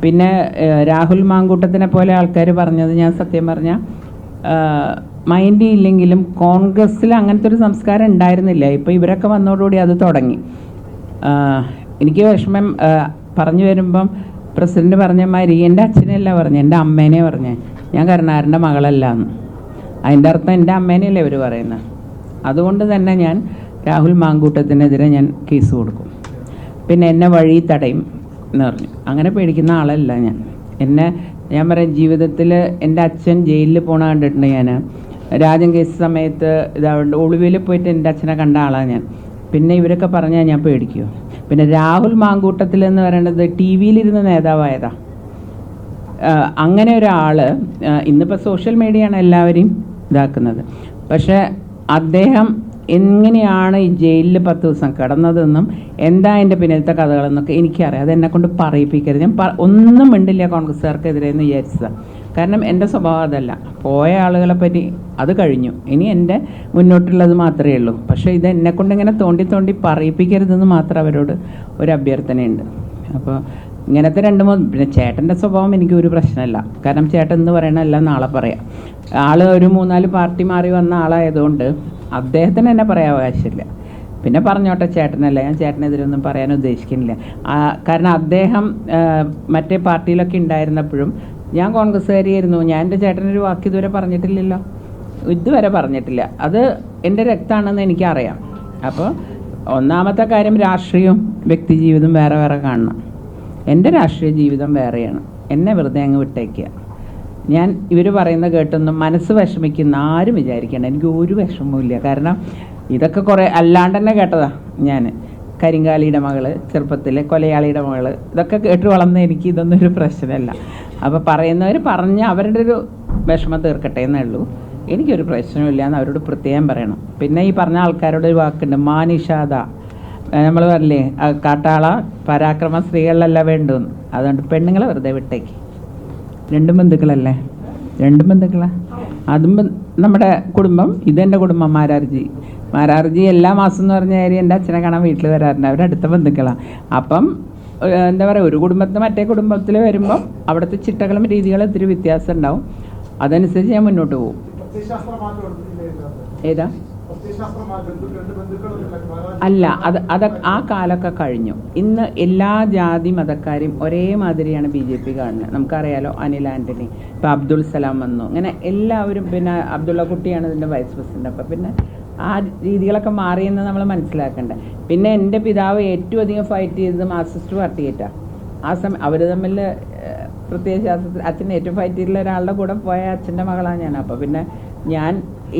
പിന്നെ രാഹുൽ മാങ്കൂട്ടത്തിനെ പോലെ ആൾക്കാർ പറഞ്ഞത് ഞാൻ സത്യം പറഞ്ഞാൽ മൈൻഡ് ഇല്ലെങ്കിലും കോൺഗ്രസ്സിൽ അങ്ങനത്തെ ഒരു സംസ്കാരം ഉണ്ടായിരുന്നില്ല. ഇപ്പോൾ ഇവരൊക്കെ വന്നതോടുകൂടി അത് തുടങ്ങി. എനിക്ക് വിഷമം പറഞ്ഞു വരുമ്പം പ്രസിഡന്റ് പറഞ്ഞ മാതിരി എൻ്റെ അച്ഛനെയല്ല പറഞ്ഞു, എൻ്റെ അമ്മേനെ പറഞ്ഞേ, ഞാൻ കരുണാകരൻ്റെ മകളല്ല എന്ന്. അതിൻ്റെ അർത്ഥം എൻ്റെ അമ്മേനെയല്ലേ അവർ പറയുന്നത്. അതുകൊണ്ട് തന്നെ ഞാൻ രാഹുൽ മാങ്കൂട്ടത്തിനെതിരെ ഞാൻ കേസ് കൊടുക്കും. പിന്നെ എന്നെ വഴി തടയും എന്ന് പറഞ്ഞു. അങ്ങനെ പേടിക്കുന്ന ആളല്ല ഞാൻ. ഞാൻ പറയാം, ജീവിതത്തിൽ എൻ്റെ അച്ഛൻ ജയിലിൽ പോണ കണ്ടിട്ടുണ്ട്. ഞാൻ രാജൻ കേസ് സമയത്ത് ഇതാവുണ്ട് ഒളിവിൽ പോയിട്ട് എൻ്റെ അച്ഛനെ കണ്ട ആളാണ് ഞാൻ. പിന്നെ ഇവരൊക്കെ പറഞ്ഞാൽ ഞാൻ പേടിക്കുമോ? പിന്നെ രാഹുൽ മാങ്കൂട്ടത്തിൽ എന്ന് പറയുന്നത് ടി വിയിലിരുന്ന നേതാവായതാ. അങ്ങനെ ഒരാൾ ഇന്നിപ്പോൾ സോഷ്യൽ മീഡിയയാണ് എല്ലാവരെയും ഇതാക്കുന്നത്. പക്ഷേ അദ്ദേഹം എങ്ങനെയാണ് ഈ ജയിലിൽ 10 ദിവസം കിടന്നതെന്നും എന്താ എൻ്റെ പിന്നിലത്തെ കഥകളെന്നൊക്കെ എനിക്കറിയാം. അതെന്നെക്കൊണ്ട് പറയിപ്പിക്കരുത്. ഞാൻ ഒന്നും മിണ്ടില്ല കോൺഗ്രസ്സുകാർക്കെതിരെ എന്ന് വിചാരിച്ചതാണ്. കാരണം എൻ്റെ സ്വഭാവം അതല്ല. പോയ ആളുകളെ പറ്റി അത് കഴിഞ്ഞു, ഇനി എൻ്റെ മുന്നോട്ടുള്ളത് മാത്രമേ ഉള്ളൂ. പക്ഷേ ഇത് എന്നെക്കൊണ്ട് ഇങ്ങനെ തോണ്ടി തോണ്ടി പറയിപ്പിക്കരുതെന്ന് മാത്രം അവരോട് ഒരു അഭ്യർത്ഥനയുണ്ട്. അപ്പോൾ ഇങ്ങനത്തെ 2-3 പിന്നെ ചേട്ടൻ്റെ സ്വഭാവം എനിക്ക് ഒരു പ്രശ്നമല്ല. കാരണം ചേട്ടൻ എന്ന് പറയണല്ല നാളെ പറയാം. ആൾ ഒരു 3-4 പാർട്ടി മാറി വന്ന ആളായതുകൊണ്ട് അദ്ദേഹത്തിന് എന്നെ പറയാൻ അവകാശമില്ല. പിന്നെ പറഞ്ഞോട്ടെ, ചേട്ടനല്ല, ഞാൻ ചേട്ടനെതിരൊന്നും പറയാൻ ഉദ്ദേശിക്കുന്നില്ല. കാരണം അദ്ദേഹം മറ്റേ പാർട്ടിയിലൊക്കെ ഉണ്ടായിരുന്നപ്പോഴും ഞാൻ കോൺഗ്രസ്സുകാരിയായിരുന്നു. ഞാൻ എൻ്റെ ചേട്ടനൊരു വാക്ക് ഇതുവരെ പറഞ്ഞിട്ടില്ലല്ലോ, ഇതുവരെ പറഞ്ഞിട്ടില്ല. അത് എൻ്റെ രക്തമാണെന്ന് എനിക്കറിയാം. അപ്പോൾ ഒന്നാമത്തെ കാര്യം, രാഷ്ട്രീയവും വ്യക്തി ജീവിതം വേറെ വേറെ കാണണം. എൻ്റെ രാഷ്ട്രീയ ജീവിതം വേറെയാണ്. എന്നെ വെറുതെ അങ്ങ് വിട്ടേക്കുക. ഞാൻ ഇവർ പറയുന്നത് കേട്ടൊന്നും മനസ്സ് വിഷമിക്കുന്ന ആരും വിചാരിക്കണം. എനിക്ക് ഒരു വിഷമവുമില്ല. കാരണം ഇതൊക്കെ കുറേ അല്ലാണ്ട് തന്നെ കേട്ടതാ. ഞാൻ കരിങ്കാലിയുടെ മകള്, ചെറുപ്പത്തിലെ കൊലയാളിയുടെ മകള്, ഇതൊക്കെ കേട്ട് വളർന്ന എനിക്ക് ഇതൊന്നും ഒരു പ്രശ്നമല്ല. അപ്പോൾ പറയുന്നവർ പറഞ്ഞ് അവരുടെ ഒരു വിഷമം തീർക്കട്ടെ എന്നേ ഉള്ളൂ. എനിക്കൊരു പ്രശ്നമില്ല എന്ന് അവരോട് പ്രത്യേകം പറയണം. പിന്നെ ഈ പറഞ്ഞ ആൾക്കാരോട് ഒരു വാക്കുണ്ട്, മാനിഷാദ. നമ്മൾ പറഞ്ഞില്ലേ, കാട്ടാള പരാക്രമ സ്ത്രീകളിലല്ല വേണ്ടുമെന്ന്. അതുകൊണ്ട് പെണ്ണുങ്ങളെ വെറുതെ വിട്ടേക്ക്. 2 ബന്ധുക്കളല്ലേ, 2 ബന്ധുക്കളാണ്. അതും നമ്മുടെ കുടുംബം, ഇതെൻ്റെ കുടുംബം. മാരാർജി എല്ലാ മാസം എന്ന് പറഞ്ഞ കാര്യം എൻ്റെ അച്ഛനെ കാണാൻ വീട്ടിൽ വരാറുണ്ട്. അവരടുത്ത ബന്ധുക്കളാണ്. അപ്പം എന്താ പറയുക, ഒരു കുടുംബത്തിൽ മറ്റേ കുടുംബത്തിൽ വരുമ്പം അവിടുത്തെ ചിട്ടകളും രീതികളും ഇത്തിരി വ്യത്യാസം ഉണ്ടാവും. അതനുസരിച്ച് ഞാൻ മുന്നോട്ട് പോകും. ഏതാ? അല്ല, അത് ആ കാലമൊക്കെ കഴിഞ്ഞു. ഇന്ന് എല്ലാ ജാതി മതക്കാരെയും ഒരേ മാതിരിയാണ് BJP കാണുന്നത്. നമുക്കറിയാലോ, അനിൽ ആൻ്റണി, ഇപ്പം അബ്ദുൾ സലാം വന്നു, അങ്ങനെ എല്ലാവരും. പിന്നെ അബ്ദുള്ള കുട്ടിയാണ് ഇതിൻ്റെ വൈസ് പ്രസിഡന്റ്. അപ്പം പിന്നെ ആ രീതികളൊക്കെ മാറിയെന്ന് നമ്മൾ മനസ്സിലാക്കണ്ടേ. പിന്നെ എൻ്റെ പിതാവ് ഏറ്റവും അധികം ഫൈറ്റ് ചെയ്തത് മാർക്സിസ്റ്റ് പാർട്ടിയായിട്ടാണ്. ആ സമയം അവർ തമ്മിൽ പ്രത്യേകിച്ച് അച്ഛൻ ഏറ്റവും ഫൈറ്റ് ചെയ്തിട്ടുള്ള ഒരാളുടെ കൂടെ പോയ അച്ഛൻ്റെ മകളാണ് ഞാൻ. അപ്പോൾ പിന്നെ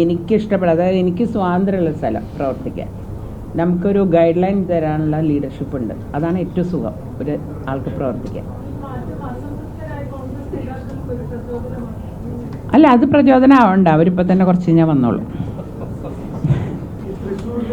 എനിക്കിഷ്ടപ്പെടും, അതായത് എനിക്ക് സ്വാതന്ത്ര്യമുള്ള സ്ഥലം പ്രവർത്തിക്കാൻ, നമുക്കൊരു ഗൈഡ് ലൈൻ തരാനുള്ള ലീഡർഷിപ്പ് ഉണ്ട്. അതാണ് ഏറ്റവും സുഖം ഒരു ആൾക്ക് പ്രവർത്തിക്കാൻ. അല്ല, അത് പ്രചോദനം ആവണ്ട. അവരിപ്പോൾ തന്നെ കുറച്ച് കഴിഞ്ഞാൽ വന്നോളൂ.